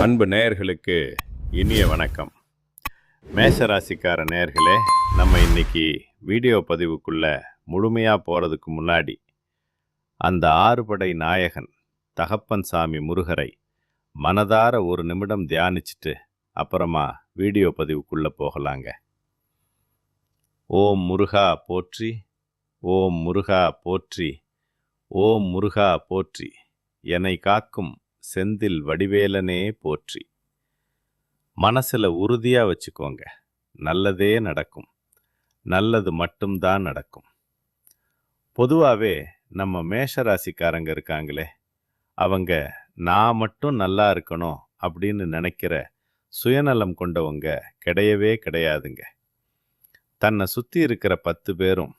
அன்பு நேயர்களுக்கு இனிய வணக்கம். மேஷராசிக்கார நேயர்களே, நம்ம இன்னைக்கு வீடியோ பதிவுக்குள்ள முழுமையாக போகிறதுக்கு முன்னாடி அந்த ஆறுபடை நாயகன் தகப்பன் சாமி முருகரை மனதார ஒரு நிமிடம் தியானிச்சுட்டு அப்புறமா வீடியோ பதிவுக்குள்ளே போகலாங்க. ஓம் முருகா போற்றி, ஓம் முருகா போற்றி, ஓம் முருகா போற்றி, என்னை காக்கும் செந்தில் வடிவேலனே போற்றி. மனசுல உறுதியா வச்சுக்கோங்க, நல்லதே நடக்கும், நல்லது மட்டும்தான் நடக்கும். பொதுவாகவே நம்ம மேஷராசிக்காரங்க இருக்காங்களே, அவங்க நான் மட்டும் நல்லா இருக்கணும் அப்படின்னு நினைக்கிற சுயநலம் கொண்டவங்க கிடையவே கிடையாதுங்க. தன்னை சுற்றி இருக்கிற 10 பேரும்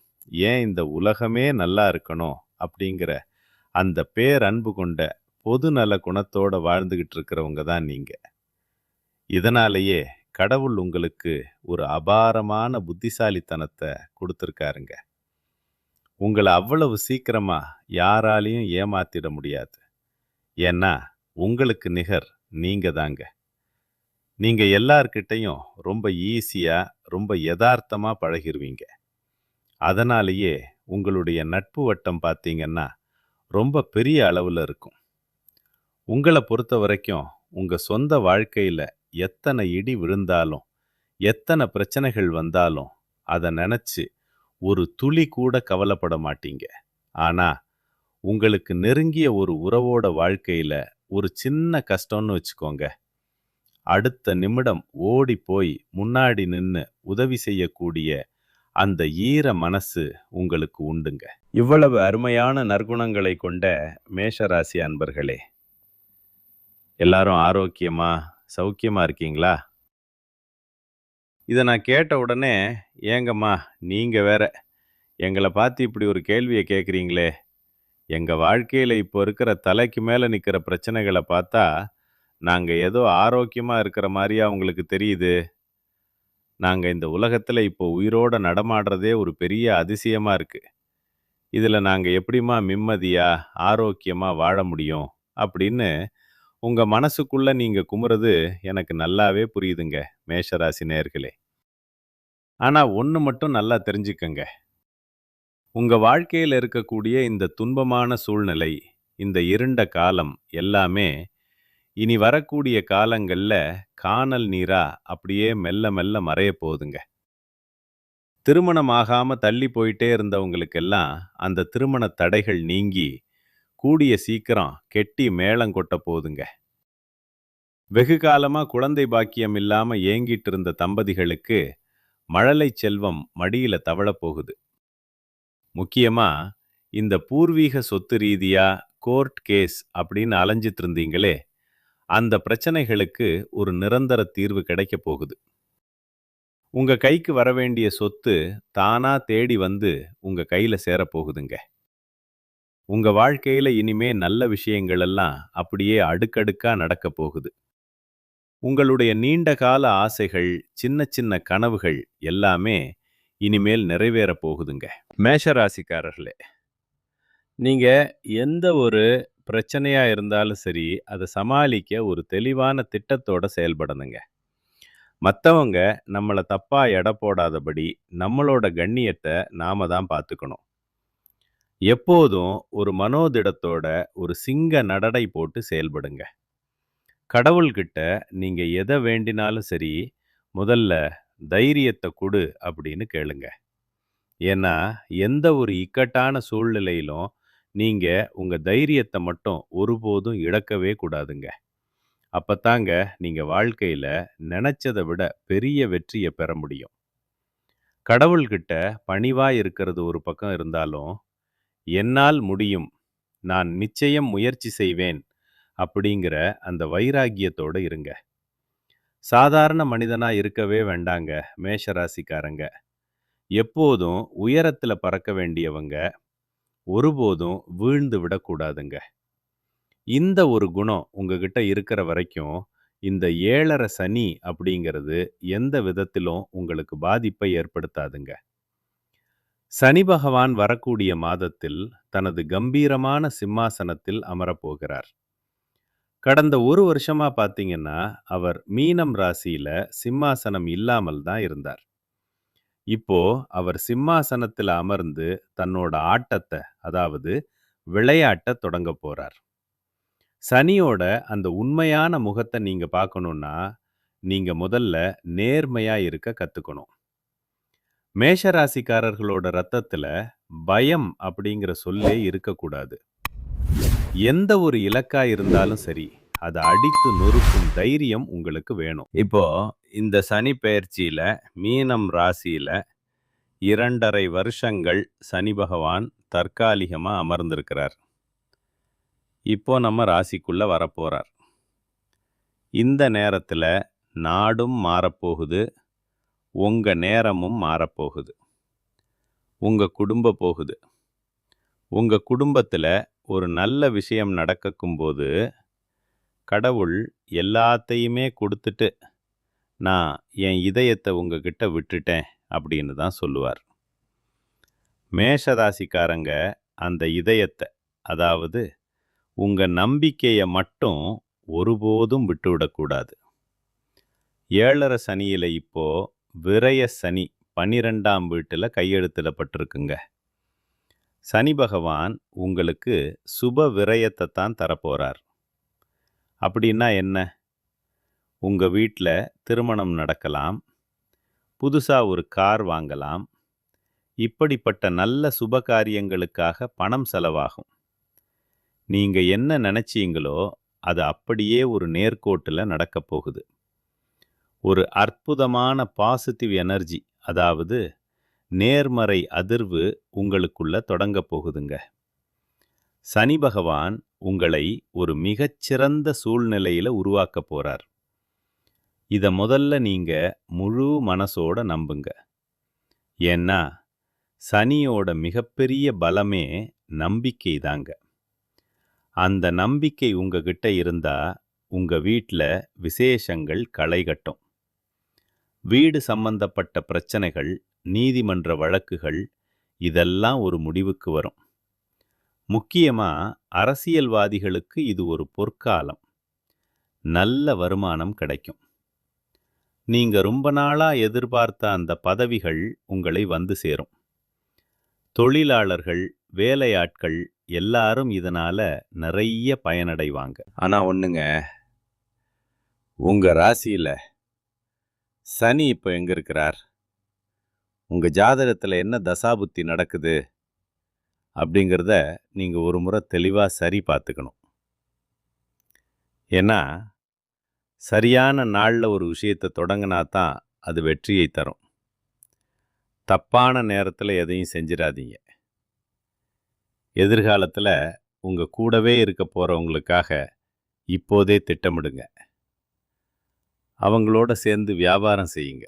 ஏன் இந்த உலகமே நல்லா இருக்கணும் அப்படிங்கிற அந்த பேரன்பு கொண்ட பொது நல குணத்தோட வாழ்ந்துகிட்டு இருக்கிறவங்க தான் நீங்க. இதனாலேயே கடவுள் உங்களுக்கு ஒரு அபாரமான புத்திசாலித்தனத்தை கொடுத்துருக்காருங்க. உங்களை அவ்வளவு சீக்கிரமா யாராலையும் ஏமாத்திட முடியாது. ஏன்னா உங்களுக்கு நிகர் நீங்க தாங்க. நீங்க எல்லார்கிட்டையும் ரொம்ப ஈஸியா, ரொம்ப யதார்த்தமா பழகிருவீங்க. அதனாலேயே உங்களுடைய நட்பு வட்டம் பார்த்தீங்கன்னா ரொம்ப பெரிய அளவில் இருக்கும். உங்களை பொறுத்த வரைக்கும் உங்கள் சொந்த வாழ்க்கையில் எத்தனை இடி விழுந்தாலும், எத்தனை பிரச்சனைகள் வந்தாலும் அதை நினச்சி ஒரு துளி கூட கவலைப்பட மாட்டீங்க. ஆனால் உங்களுக்கு நெருங்கிய ஒரு உறவோட வாழ்க்கையில் ஒரு சின்ன கஷ்டம்னு வச்சுக்கோங்க, அடுத்த நிமிடம் ஓடி போய் முன்னாடி நின்று உதவி செய்யக்கூடிய அந்த ஈர மனசு உங்களுக்கு உண்டுங்க. இவ்வளவு அருமையான நற்குணங்களை கொண்ட மேஷராசி அன்பர்களே, எல்லாரும் ஆரோக்கியமா சௌக்கியமா இருக்கீங்களா? இதை நான் கேட்ட உடனே, ஏங்கம்மா நீங்க வேற எங்களை பார்த்து இப்படி ஒரு கேள்வியை கேட்குறீங்களே, எங்கள் வாழ்க்கையில் இப்போ இருக்கிற தலைக்கு மேலே நிற்கிற பிரச்சனைகளை பார்த்தா நாங்கள் ஏதோ ஆரோக்கியமாக இருக்கிற மாதிரியா உங்களுக்கு தெரியுது? நாங்கள் இந்த உலகத்தில் இப்போ உயிரோடு நடமாடுறதே ஒரு பெரிய அதிசயமாக இருக்குது. இதில் நாங்கள் எப்படிம்மா நிம்மதியாக ஆரோக்கியமாக வாழ முடியும் அப்படின்னு உங்கள் மனசுக்குள்ளே நீங்கள் குமுறது எனக்கு நல்லாவே புரியுதுங்க மேஷராசி நேயர்களே. ஆனால் ஒன்று மட்டும் நல்லா தெரிஞ்சுக்கங்க, உங்கள் வாழ்க்கையில் இருக்கக்கூடிய இந்த துன்பமான சூழ்நிலை, இந்த இருண்ட காலம் எல்லாமே இனி வரக்கூடிய காலங்களில் காணல் நீரா அப்படியே மெல்ல மெல்ல மறைய போகுதுங்க. திருமணம் ஆகாமல் தள்ளி போயிட்டே இருந்தவங்களுக்கெல்லாம் அந்த திருமண தடைகள் நீங்கி கூடிய சீக்கிரம் கெட்டி மேளம் கொட்ட போகுதுங்க. வெகு காலமாக குழந்தை பாக்கியம் இல்லாமல் ஏங்கிட்டு இருந்த தம்பதிகளுக்கு மழலை செல்வம் மடியில் தவழப்போகுது. முக்கியமாக இந்த பூர்வீக சொத்து ரீதியாக கோர்ட் கேஸ் அப்படின்னு அலைஞ்சிட்டு இருந்தீங்களே, அந்த பிரச்சனைகளுக்கு ஒரு நிரந்தர தீர்வு கிடைக்க போகுது. உங்கள் கைக்கு வர வேண்டிய சொத்து தானாக தேடி வந்து உங்கள் கையில் சேரப்போகுதுங்க. உங்கள் வாழ்க்கையில் இனிமே நல்ல விஷயங்கள் எல்லாம் அப்படியே அடுக்கடுக்காக நடக்க போகுது. உங்களுடைய நீண்ட கால ஆசைகள், சின்ன சின்ன கனவுகள் எல்லாமே இனிமேல் நிறைவேற போகுதுங்க. மேஷராசிக்காரர்களே, நீங்கள் எந்த ஒரு பிரச்சனையாக இருந்தாலும் சரி, அதை சமாளிக்க ஒரு தெளிவான திட்டத்தோடு செயல்படணுங்க. மற்றவங்க நம்மளை தப்பாக எடை போடாதபடி நம்மளோட கண்ணியத்தை நாம தான் பார்த்துக்கணும். எப்போதும் ஒரு மனோதிடத்தோட ஒரு சிங்க நடடை போட்டு செயல்படுங்க. கடவுள்கிட்ட நீங்க எதை வேண்டினாலும் சரி, முதல்ல தைரியத்தை கொடு அப்படின்னு கேளுங்க. ஏன்னா எந்த ஒரு இக்கட்டான சூழ்நிலையிலும் நீங்க உங்க தைரியத்தை மட்டும் ஒருபோதும் இழக்கவே கூடாதுங்க. அப்பத்தாங்க நீங்க வாழ்க்கையில நினைச்சதை விட பெரிய வெற்றியை பெற முடியும். கடவுள்கிட்ட பணிவா இருக்கிறது ஒரு பக்கம் இருந்தாலும், என்னால் முடியும், நான் நிச்சயம் முயற்சி செய்வேன் அப்படிங்கிற அந்த வைராகியத்தோடு இருங்க. சாதாரண மனிதனா இருக்கவே வேண்டாங்க மேஷராசிக்காரங்க. எப்போதும் உயரத்தில் பறக்க வேண்டியவங்க, ஒருபோதும் வீழ்ந்து விடக்கூடாதுங்க. இந்த ஒரு குணம் உங்ககிட்ட இருக்கிற வரைக்கும் இந்த 7.5 சனி அப்படிங்கிறது எந்த விதத்திலும் உங்களுக்கு பாதிப்பை ஏற்படுத்தாதுங்க. சனி பகவான் வரக்கூடிய மாதத்தில் தனது கம்பீரமான சிம்மாசனத்தில் அமரப்போகிறார். கடந்த ஒரு வருஷமா பார்த்தீங்கன்னா, அவர் மீனம் ராசியில சிம்மாசனம் இல்லாமல் தான் இருந்தார். இப்போ அவர் சிம்மாசனத்துல அமர்ந்து தன்னோட ஆட்டத்த, அதாவது விளையாட்டத் தொடங்கப் போறார். சனியோட அந்த உண்மையான முகத்த நீங்க பார்க்கணும்னா, நீங்க முதல்ல நேர்மையா இருக்க கத்துக்கணும். மேஷ ராசிக்காரர்களோட ரத்தத்துல பயம் அப்படிங்கிற சொல்லே இருக்கக்கூடாது. எந்த ஒரு இலக்கா இருந்தாலும் சரி, அத அடித்து நொறுக்கும் தைரியம் உங்களுக்கு வேணும். இப்போ இந்த சனி பெயர்ச்சியில மீனம் ராசியில 2½ வருஷங்கள் சனி பகவான் தற்காலிகமா அமர்ந்திருக்கிறார். இப்போ நம்ம ராசிக்குள்ள வரப்போறார். இந்த நேரத்துல நாடும் மாறப்போகுது, உங்க நேரமும் மாறப்போகுது. உங்க குடும்பம் போகுது. உங்க குடும்பத்துல ஒரு நல்ல விஷயம் நடக்கும்போது, கடவுள் எல்லாத்தையுமே கொடுத்துட்டு, நான் என் இதயத்தை உங்ககிட்ட விட்டுட்டேன் அப்படின்னு தான் சொல்லுவார். மேஷ ராசிக்காரங்க அந்த இதயத்தை, அதாவது உங்க நம்பிக்கைய மட்டும் ஒருபோதும் விட்டுவிடக்கூடாது. 7½ சனியில இப்போ விரய சனி 12ஆம் வீட்டுல கையெழுத்திடப்பட்டிருக்குங்க. சனி பகவான் உங்களுக்கு சுப விரயத்தை தான் தரப்போறார். அப்படின்னா என்ன? உங்க வீட்ல திருமணம் நடக்கலாம், புதுசா ஒரு கார் வாங்கலாம், இப்படிப்பட்ட நல்ல சுப காரியங்களுக்காக பணம் செலவாகும். நீங்க என்ன நினைச்சீங்களோ அது அப்படியே ஒரு நேர்கோட்டுல நடக்கப் போகுது. ஒரு அற்புதமான பாசிட்டிவ் எனர்ஜி, அதாவது நேர்மறை அதிர்வு உங்களுக்குள்ள தொடங்க போகுதுங்க. சனி பகவான் உங்களை ஒரு மிகச்சிறந்த சூழ்நிலையில உருவாக்க போறார். இத முதல்ல நீங்க முழு மனசோட நம்புங்க. ஏன்னா சனியோட மிகப்பெரிய பலமே நம்பிக்கை தாங்க. அந்த நம்பிக்கை உங்ககிட்ட இருந்தா உங்க வீட்ல விசேஷங்கள் களை கட்டும். வீடு சம்பந்தப்பட்ட பிரச்சனைகள், நீதிமன்ற வழக்குகள் இதெல்லாம் ஒரு முடிவுக்கு வரும். முக்கியமா அரசியல்வாதிகளுக்கு இது ஒரு பொற்காலம். நல்ல வருமானம் கிடைக்கும். நீங்க ரொம்ப நாளா எதிர்பார்த்த அந்த பதவிகள் உங்களை வந்து சேரும். தொழிலாளர்கள், வேலையாட்கள் எல்லாரும் இதனால நிறைய பயனடைவாங்க. ஆனா ஒண்ணுங்க, உங்க ராசியில சனி இப்போ எங்க இருக்கிறார்? உங்க ஜாதகத்துல என்ன தசாபுத்தி நடக்குது அப்படிங்கிறத நீங்க ஒரு முறை தெளிவா சரி பார்த்துக்கணும். ஏன்னா சரியான நாள்ல ஒரு விஷயத்தை தொடங்கினா தான் அது வெற்றியை தரும். தப்பான நேரத்துல எதையும் செஞ்சிடாதீங்க. எதிர்காலத்துல உங்க கூடவே இருக்க போறவங்களுக்காக இப்போதே திட்டமிடுங்க. அவங்களோட சேர்ந்து வியாபாரம் செய்யுங்க.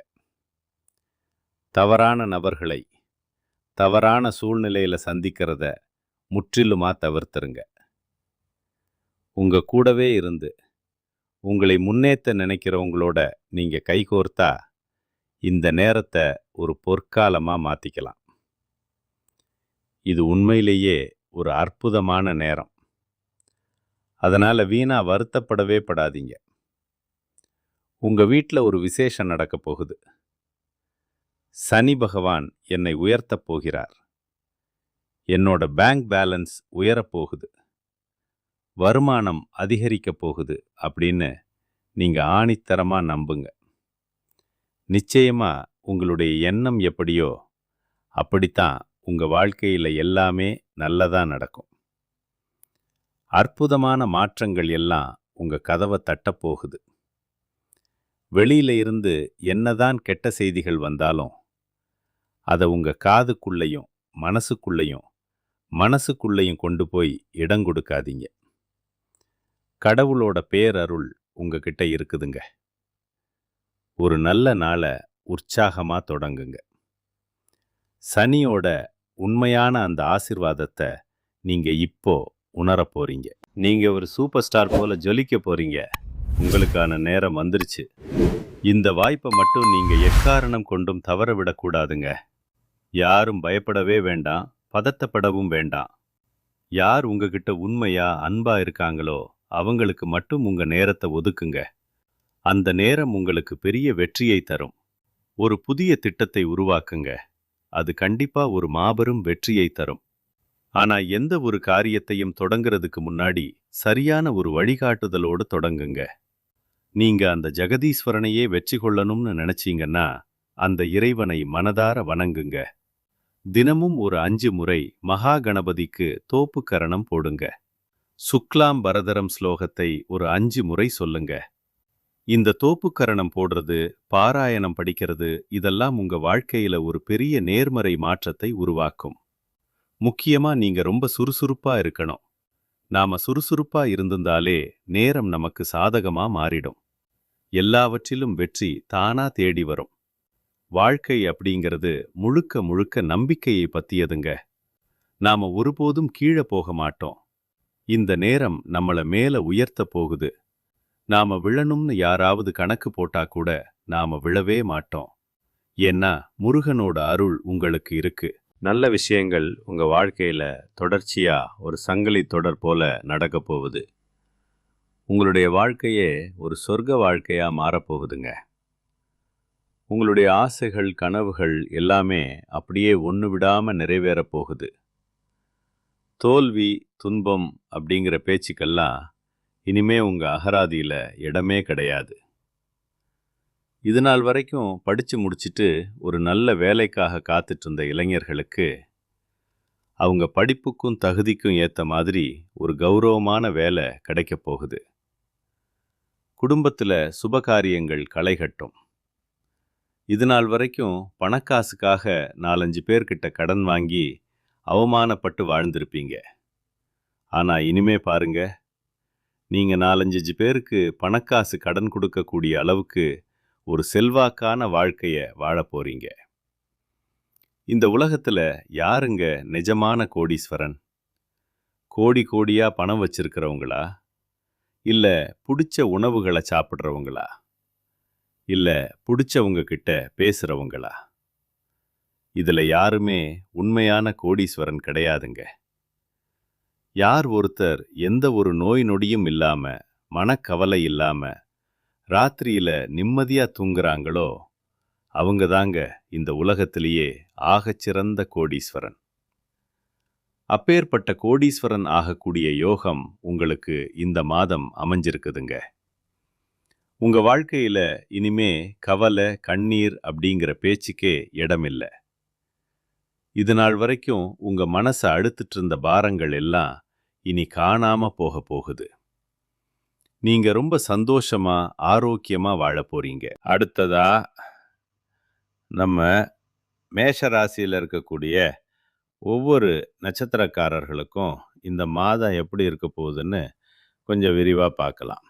தவறான நபர்களை தவறான சூழ்நிலையில சந்திக்கிறத முற்றிலுமா தவிர்த்துருங்க. உங்க கூடவே இருந்து உங்களை முன்னேற்ற நினைக்கிறவங்களோட நீங்க கைகோர்த்தா இந்த நேரத்தை ஒரு பொற்காலமா மாத்திக்கலாம். இது உண்மையிலேயே ஒரு அற்புதமான நேரம். அதனால வீணா வருத்தப்படவே படாதீங்க. உங்க வீட்டில் ஒரு விசேஷம் நடக்க போகுது. சனி பகவான் என்னை உயர்த்தப் போகிறார். என்னோட பேங்க் பேலன்ஸ் உயரப்போகுது. வருமானம் அதிகரிக்கப் போகுது அப்படின்னு நீங்க ஆணித்தரமா நம்புங்க. நிச்சயமா உங்களுடைய எண்ணம் எப்படியோ அப்படித்தான் உங்க வாழ்க்கையில எல்லாமே நல்லதா நடக்கும். அற்புதமான மாற்றங்கள் எல்லாம் உங்க கதவை தட்டப்போகுது. வெளியில இருந்து என்னதான் கெட்ட செய்திகள் வந்தாலும் அதை உங்க காதுக்குள்ளேயும் மனசுக்குள்ளேயும் கொண்டு போய் இடம் கொடுக்காதீங்க. கடவுளோட பேரருள் உங்ககிட்ட இருக்குதுங்க. ஒரு நல்ல நாளை உற்சாகமா தொடங்குங்க. சனியோட உண்மையான அந்த ஆசீர்வாதத்தை நீங்க இப்போ உணரப் போறீங்க. நீங்க ஒரு சூப்பர் ஸ்டார் போல ஜொலிக்க போறீங்க. உங்களுக்கான நேரம் வந்துருச்சு. இந்த வாய்ப்பை மட்டும் நீங்க எக்காரணம் கொண்டும் தவற விடக்கூடாதுங்க. யாரும் பயப்படவே வேண்டாம், பதட்டப்படவும் வேண்டாம். யார் உங்ககிட்ட உண்மையா அன்பா இருக்காங்களோ அவங்களுக்கு மட்டும் உங்க நேரத்தை ஒதுக்குங்க. அந்த நேரம் உங்களுக்கு பெரிய வெற்றியை தரும். ஒரு புதிய திட்டத்தை உருவாக்குங்க. அது கண்டிப்பா ஒரு மாபெரும் வெற்றியை தரும். ஆனா எந்த ஒரு காரியத்தையும் தொடங்குறதுக்கு முன்னாடி சரியான ஒரு வழிகாட்டுதலோடு தொடங்குங்க. நீங்க அந்த ஜெகதீஸ்வரனையே வெற்றி கொள்ளணும்னு நினைச்சீங்கன்னா, அந்த இறைவனை மனதார வணங்குங்க. தினமும் ஒரு 5 முறை மகா கணபதிக்கு தோப்பு கரணம் போடுங்க. சுக்லாம் பரதரம் ஸ்லோகத்தை ஒரு 5 முறை சொல்லுங்க. இந்த தோப்பு கரணம் போடுறது, பாராயணம் படிக்கிறது, இதெல்லாம் உங்க வாழ்க்கையில ஒரு பெரிய நேர்மறை மாற்றத்தை உருவாக்கும். முக்கியமா நீங்க ரொம்ப சுறுசுறுப்பா இருக்கணும். நாம சுறுசுறுப்பா இருந்திருந்தாலே நேரம் நமக்கு சாதகமா மாறிடும். எல்லாவற்றிலும் வெற்றி தானா தேடி வரும். வாழ்க்கை அப்படிங்கிறது முழுக்க முழுக்க நம்பிக்கையை பத்தியதுங்க. நாம ஒருபோதும் கீழே போக மாட்டோம். இந்த நேரம் நம்மள மேல உயர்த்த போகுது. நாம விழணும்னு யாராவது கணக்கு போட்டா கூட நாம விழவே மாட்டோம். ஏன்னா முருகனோட அருள் உங்களுக்கு இருக்கு. நல்ல விஷயங்கள் உங்க வாழ்க்கையில தொடர்ச்சியா ஒரு சங்கிலி தொடர் போல நடக்க போகுது. உங்களுடைய வாழ்க்கையே ஒரு சொர்க்க வாழ்க்கையா மாறப்போகுதுங்க. உங்களுடைய ஆசைகள், கனவுகள் எல்லாமே அப்படியே ஒன்று விடாம நிறைவேறப் போகுது. தோல்வி, துன்பம் அப்படிங்கிற பேச்சுக்கெல்லாம் இனிமே உங்க அகராதியில இடமே கிடையாது. இது நாள் வரைக்கும் படிச்சு முடிச்சிட்டு ஒரு நல்ல வேலைக்காக காத்துட்டு இருந்த இளைஞர்களுக்கு அவங்க படிப்புக்கும் தகுதிக்கும் ஏத்த மாதிரி ஒரு கௌரவமான வேலை கிடைக்கப் போகுது. குடும்பத்துல சுபகாரியங்கள் களைகட்டும். இது நாள் வரைக்கும் பணக்காசுக்காக 4-5 பேர்கிட்ட கடன் வாங்கி அவமானப்பட்டு வாழ்ந்திருப்பீங்க. ஆனா இனிமே பாருங்க, நீங்க 4-5 பேருக்கு பணக்காசு கடன் கொடுக்கக்கூடிய அளவுக்கு ஒரு செல்வாக்கான வாழ்க்கைய வாழப் போறீங்க. இந்த உலகத்துல யாருங்க நிஜமான கோடீஸ்வரன்? கோடி கோடியா பணம் வச்சிருக்கிறவங்களா? இல்ல புடிச்ச உணவுகளை சாப்பிடுறவங்களா? இல்ல புடிச்சவங்க கிட்ட பேசுறவங்களா? இதுல யாருமே உண்மையான கோடீஸ்வரன் கிடையாதுங்க. யார் ஒருத்தர் எந்த ஒரு நோய் நொடியும் இல்லாம, மனக்கவலை இல்லாம, ராத்திரியில நிம்மதியா தூங்குறாங்களோ, அவங்க தாங்க இந்த உலகத்திலேயே ஆகச்சிறந்த கோடீஸ்வரன். அப்பேற்பட்ட கோடீஸ்வரன் ஆகக்கூடிய யோகம் உங்களுக்கு இந்த மாதம் அமைஞ்சிருக்குதுங்க. உங்க வாழ்க்கையில இனிமே கவலை, கண்ணீர் அப்படிங்கிற பேச்சுக்கே இடமில்ல. இது நாள் வரைக்கும் உங்க மனசை அழுத்திட்டு இருந்த பாரங்கள் எல்லாம் இனி காணாம போக போகுது. நீங்க ரொம்ப சந்தோஷமா, ஆரோக்கியமா வாழப் போறீங்க. அடுத்ததா நம்ம மேஷ ராசியில இருக்கக்கூடிய ஒவ்வொரு நட்சத்திரக்காரர்களுக்கும் இந்த மாதம் எப்படி இருக்க போகுதுன்னு கொஞ்சம் விரிவா பார்க்கலாம்.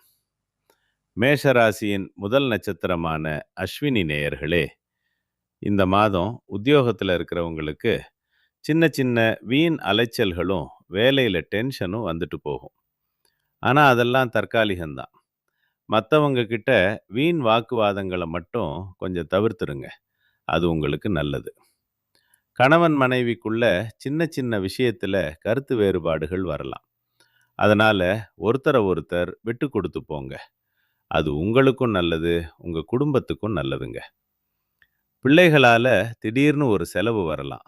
மேஷ ராசியின் முதல் நட்சத்திரமான அஸ்வினி நேயர்களே, இந்த மாதம் உத்தியோகத்தில் இருக்கிறவங்களுக்கு சின்ன சின்ன வீண் அலைச்சல்களும் வேலையில் டென்ஷனும் வந்துட்டு போகும். ஆனால் அதெல்லாம் தற்காலிகம்தான். மற்றவங்க கிட்ட வீண் வாக்குவாதங்களை மட்டும் கொஞ்சம் தவிர்த்துருங்க. அது உங்களுக்கு நல்லது. கணவன் மனைவிக்குள்ள சின்ன சின்ன விஷயத்தில் கருத்து வேறுபாடுகள் வரலாம். அதனால் ஒருத்தரை ஒருத்தர் விட்டு கொடுத்து போங்க. அது உங்களுக்கும் நல்லது, உங்கள் குடும்பத்துக்கும் நல்லதுங்க. பிள்ளைகளால் திடீர்னு ஒரு செலவு வரலாம்.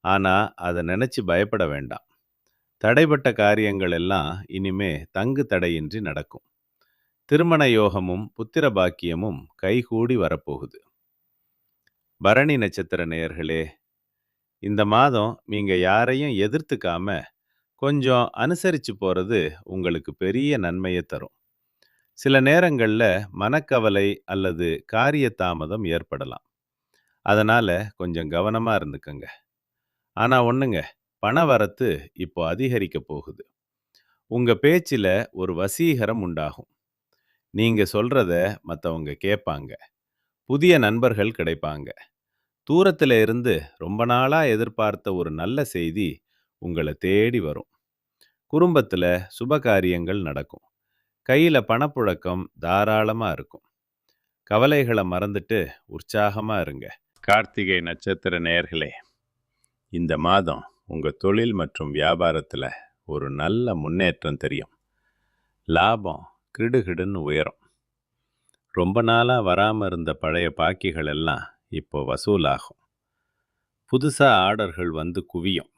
ஆனால் அதை நினச்சி பயப்பட வேண்டாம். தடைப்பட்ட காரியங்கள் எல்லாம் இனிமே தங்கு தடையின்றி நடக்கும். திருமண யோகமும் புத்திர பாக்கியமும் கைகூடி வரப்போகுது. பரணி நட்சத்திர நேயர்களே, இந்த மாதம் நீங்கள் யாரையும் எதிர்த்துக்காம கொஞ்சம் அனுசரித்து போகிறது உங்களுக்கு பெரிய நன்மையை தரும். சில நேரங்களில் மனக்கவலை அல்லது காரிய தாமதம் ஏற்படலாம். அதனால் கொஞ்சம் கவனமாக இருந்துக்கங்க. ஆனால் ஒன்றுங்க, பண வரத்து இப்போ அதிகரிக்க போகுது. உங்கள் பேச்சில் ஒரு வசீகரம் உண்டாகும். நீங்கள் சொல்கிறத மற்றவங்க கேட்பாங்க. புதிய நண்பர்கள் கிடைப்பாங்க. தூரத்தில் இருந்து ரொம்ப நாளாக எதிர்பார்த்த ஒரு நல்ல செய்தி உங்களை தேடி வரும். குடும்பத்தில் சுபகாரியங்கள் நடக்கும். கையில் பணப்புழக்கம் தாராளமாக இருக்கும். கவலைகளை மறந்துட்டு உற்சாகமாக இருங்க. கார்த்திகை நட்சத்திர நேயர்களே, இந்த மாதம் உங்கள் தொழில் மற்றும் வியாபாரத்தில் ஒரு நல்ல முன்னேற்றம் தெரியும். லாபம் கிடுகிடுன்னு உயரும். ரொம்ப நாளா வராம இருந்த பழைய பாக்கிகள் எல்லாம் இப்போ வசூலாகும். புதுசா ஆர்டர்கள் வந்து குவியும்.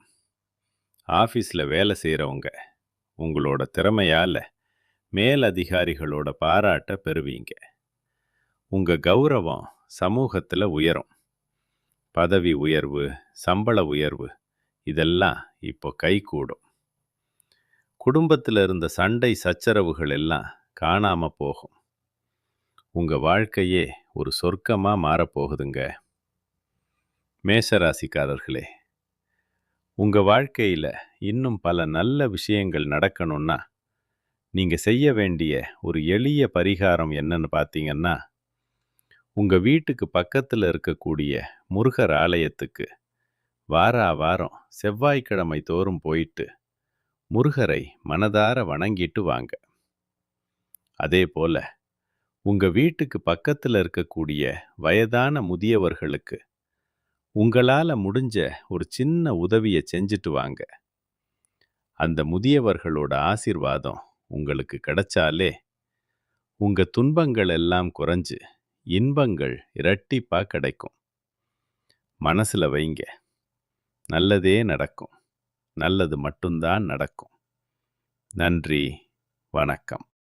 ஆஃபீஸ்ல வேலை செய்கிறவங்க உங்களோட திறமையால மேலதிகாரிகளோட பாராட்ட பெறுவீங்க. உங்க கௌரவம் சமூகத்துல உயரும். பதவி உயர்வு, சம்பள உயர்வு இதெல்லாம் இப்போ கைகூடும். குடும்பத்துல இருந்த சண்டை சச்சரவுகள் எல்லாம் காணாம போகும். உங்க வாழ்க்கையே ஒரு சொர்க்கமா மாறப்போகுதுங்க. மேஷராசிக்காரர்களே, உங்க வாழ்க்கையில இன்னும் பல நல்ல விஷயங்கள் நடக்கணும்னா நீங்க செய்ய வேண்டிய ஒரு எளிய பரிகாரம் என்னன்னு பார்த்தீங்கன்னா, உங்க வீட்டுக்கு பக்கத்துல இருக்கக்கூடிய முருகர் ஆலயத்துக்கு வாரா வாரம் செவ்வாய்க்கிழமை தோறும் போயிட்டு முருகரை மனதார வணங்கிட்டு வாங்க. அதே போல உங்க வீட்டுக்கு பக்கத்துல இருக்கக்கூடிய வயதான முதியவர்களுக்கு உங்களால முடிஞ்ச ஒரு சின்ன உதவியை செஞ்சுட்டு வாங்க. அந்த முதியவர்களோட ஆசீர்வாதம் உங்களுக்கு கிடைச்சாலே உங்க துன்பங்கள் எல்லாம் குறைஞ்சு இன்பங்கள் இரட்டிப்பா கிடைக்கும். மனசுல வைங்க, நல்லதே நடக்கும். நல்லது மட்டும்தான் நடக்கும். நன்றி, வணக்கம்.